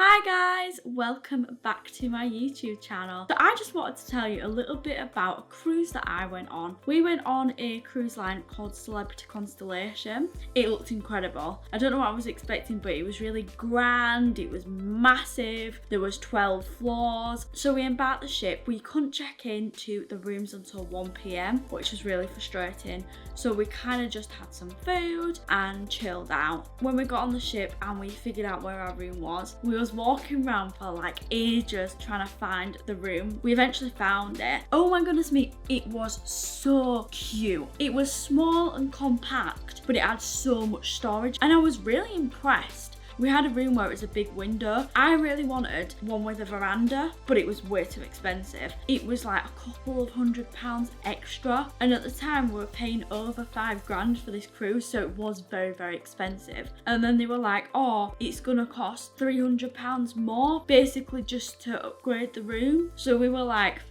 Hi guys, welcome back to my YouTube channel. So I just wanted to tell you a little bit about a cruise that I went on. We went on a cruise line called Celebrity Constellation. It looked incredible. I don't know what I was expecting, but it was really grand, it was massive, there was 12 floors. So we embarked the ship. We couldn't check into the rooms until 1 PM, which was really frustrating. So we kind of just had some food and chilled out. When we got on the ship and we figured out where our room was, we was walking around for like ages trying to find the room. We eventually found it. Oh my goodness me, it was so cute. It was small and compact, but it had so much storage and I was really impressed. We had a room where it was a big window. I really wanted one with a veranda, but it was way too expensive. It was like a couple of £100 extra. And at the time we were paying over £5,000 for this cruise, so it was very, very expensive. And then they were like, oh, it's gonna cost £300 more, basically just to upgrade the room. So we were like,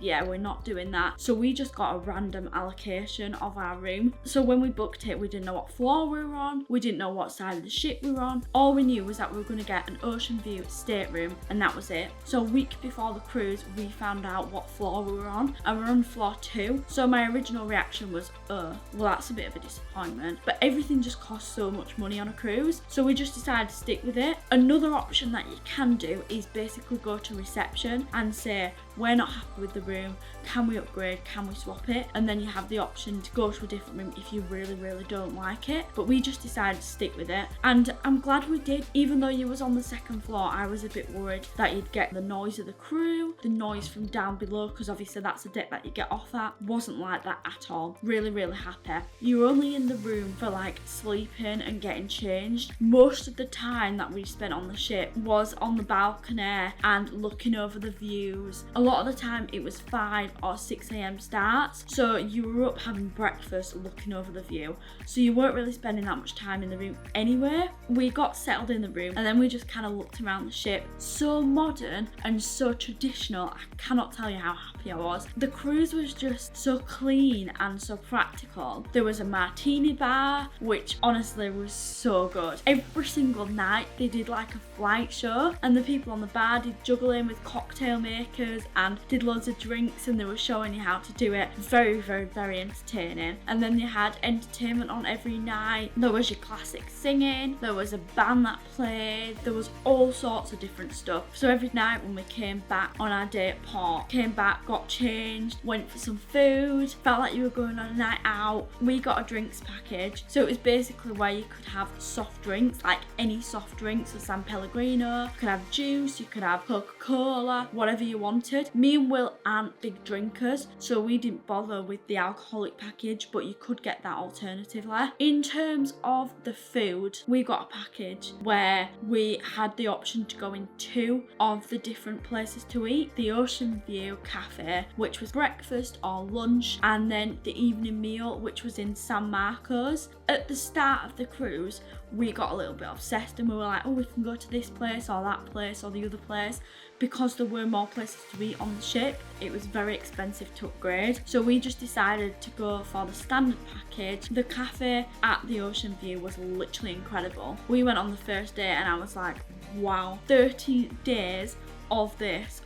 yeah, we're not doing that. So we just got a random allocation of our room. So when we booked it, we didn't know what floor we were on. We didn't know what side of the ship we were on. All we knew was that we were going to get an ocean view stateroom, and that was it. So a week before the cruise, we found out what floor we were on, and we were on floor 2. So my original reaction was, well, that's a bit of a disappointment. But everything just costs so much money on a cruise, so we just decided to stick with it. Another option that you can do is basically go to reception and say, we're not happy with the room, can we upgrade, can we swap it? And then you have the option to go to a different room if you really, really don't like it. But we just decided to stick with it, and I'm glad we did. Even though you was on the second floor, I was a bit worried that you'd get the noise of the crew, the noise from down below, because obviously that's the deck that you get off at. Wasn't like that at all. Really, really happy. You were only in the room for like sleeping and getting changed. Most of the time that we spent on the ship was on the balcony and looking over the views. A lot of the time it was 5 or 6 AM starts, so you were up having breakfast looking over the view, so you weren't really spending that much time in the room anyway. We got settled in the room and then we just kind of looked around the ship. So modern and so traditional, I cannot tell you how happy I was. The cruise was just so clean and so practical. There was a martini bar, which honestly was so good. Every single night they did like a flight show, and the people on the bar did juggling with cocktail makers and did loads of drinks, and they were showing you how to do it. Very, very, very entertaining. And then they had entertainment on every night. There was your classic singing, there was a band that played, there was all sorts of different stuff. So every night when we came back on our day at port, came back, got changed, went for some food, felt like you were going on a night out. We got a drinks package, so it was basically where you could have soft drinks, like any soft drinks, so San Pellegrino, you could have juice, you could have Coca-Cola, whatever you wanted. Me and Will aren't big drinkers, so we didn't bother with the alcoholic package, but you could get that alternatively. In terms of the food, we got a package where we had the option to go in 2 of the different places to eat. The Ocean View Cafe, which was breakfast or lunch, and then the evening meal, which was in San Marcos. At the start of the cruise, we got a little bit obsessed and we were like, oh, we can go to this place or that place or the other place, because there were more places to eat on the ship. It was very expensive to upgrade, so we just decided to go for the standard package. The cafe at the Ocean View was literally incredible. We went on the first day and I was like, wow, 30 days of this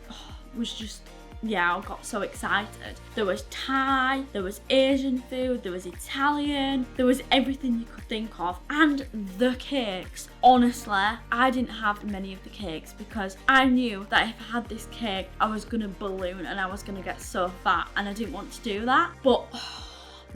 was just, yeah, I got so excited. There was Thai, there was Asian food, there was Italian, there was everything you could think of. And the cakes, honestly, I didn't have many of the cakes because I knew that if I had this cake, I was gonna balloon and I was gonna get so fat, and I didn't want to do that. But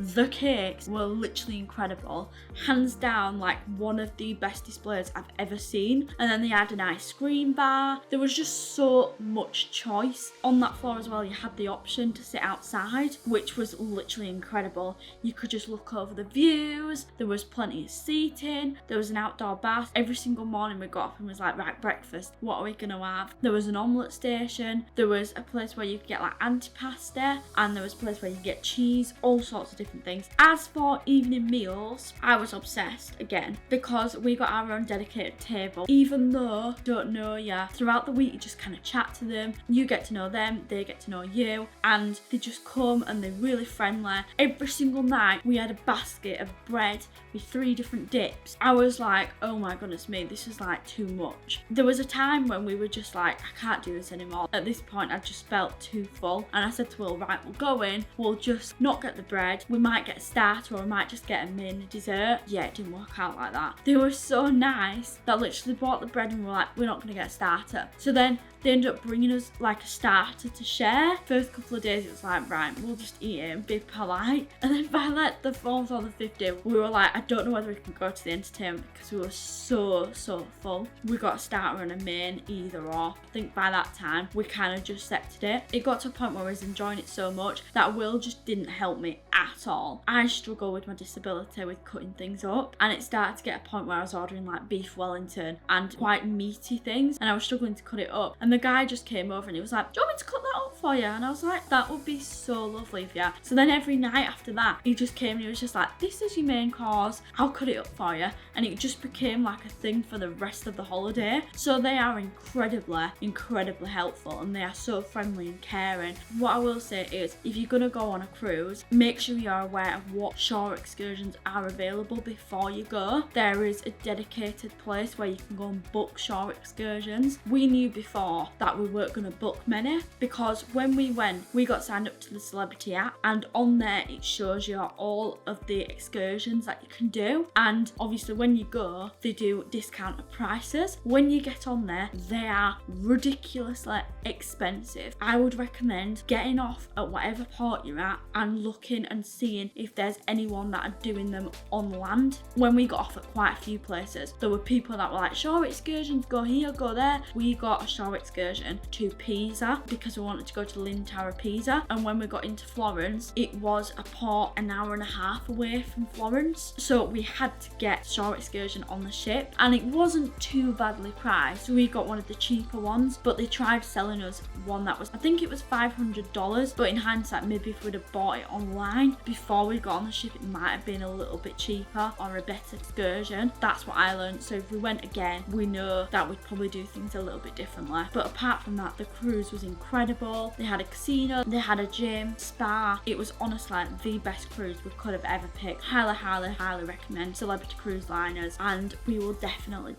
the cakes were literally incredible. Hands down, like one of the best displays I've ever seen. And then they had an ice cream bar. There was just so much choice. On that floor as well, you had the option to sit outside, which was literally incredible. You could just look over the views. There was plenty of seating. There was an outdoor bath. Every single morning we got up and was like, right, breakfast, what are we gonna have? There was an omelette station. There was a place where you could get like antipasta, and there was a place where you get cheese, all sorts of different different things. As for evening meals, I was obsessed again because we got our own dedicated table. Even though don't know you, throughout the week you just kind of chat to them, you get to know them, they get to know you, and they just come and they're really friendly. Every single night we had a basket of bread with 3 different dips. I was like, oh my goodness me, this is like too much. There was a time when we were just like, I can't do this anymore. At this point I just felt too full, and I said to Will, right, we'll go in, we'll just not get the bread, we might get a starter or we might just get a main dessert. Yeah, it didn't work out like that. They were so nice that literally bought the bread and we're like, we're not gonna get a starter. So then they ended up bringing us like a starter to share. First couple of days it was like, right, we'll just eat it and be polite. And then by like the 4th or the 5th day, we were like, I don't know whether we can go to the entertainment because we were so full. We got a starter and a main, either or. I think by that time we kind of just accepted it. It got to a point where I was enjoying it so much that Will just didn't help me at all. I struggle with my disability with cutting things up, and it started to get a point where I was ordering like beef Wellington and quite meaty things, and I was struggling to cut it up. And the guy just came over and he was like, do you want me to cut that up for you? And I was like, that would be so lovely of you. So then every night after that, he just came and he was just like, this is your main course, I'll cut it up for you. And it just became like a thing for the rest of the holiday. So they are incredibly helpful, and they are so friendly and caring. What I will say is, if you're gonna go on a cruise, make sure you're aware of what shore excursions are available before you go. There is a dedicated place where you can go and book shore excursions. We knew before that we weren't going to book many, because when we went, we got signed up to the Celebrity app, and on there it shows you all of the excursions that you can do. And obviously when you go, they do discounted prices. When you get on there, they are ridiculously expensive. I would recommend getting off at whatever port you're at and looking and seeing if there's anyone that are doing them on land. When we got off at quite a few places, there were people that were like, shore excursions, go here, go there. We got a shore excursion to Pisa because we wanted to go to Leaning Tower of Pisa, and when we got into Florence, it was a port an hour and a half away from Florence, so we had to get shore excursion on the ship, and it wasn't too badly priced. We got one of the cheaper ones, but they tried selling us one that was, I think it was $500, but in hindsight, maybe if we'd have bought it online before we got on the ship, it might have been a little bit cheaper or a better excursion. That's what I learned. So if we went again, we know that we'd probably do things a little bit differently. But apart from that, the cruise was incredible. They had a casino, they had a gym, spa. It was honestly like the best cruise we could have ever picked. Highly recommend Celebrity Cruise Liners, and we will definitely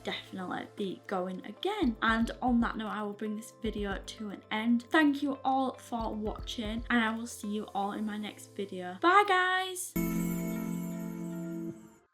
be going again. And on that note, I will bring this video to an end. Thank you all for watching, and I will see you all in my next video. Bye guys!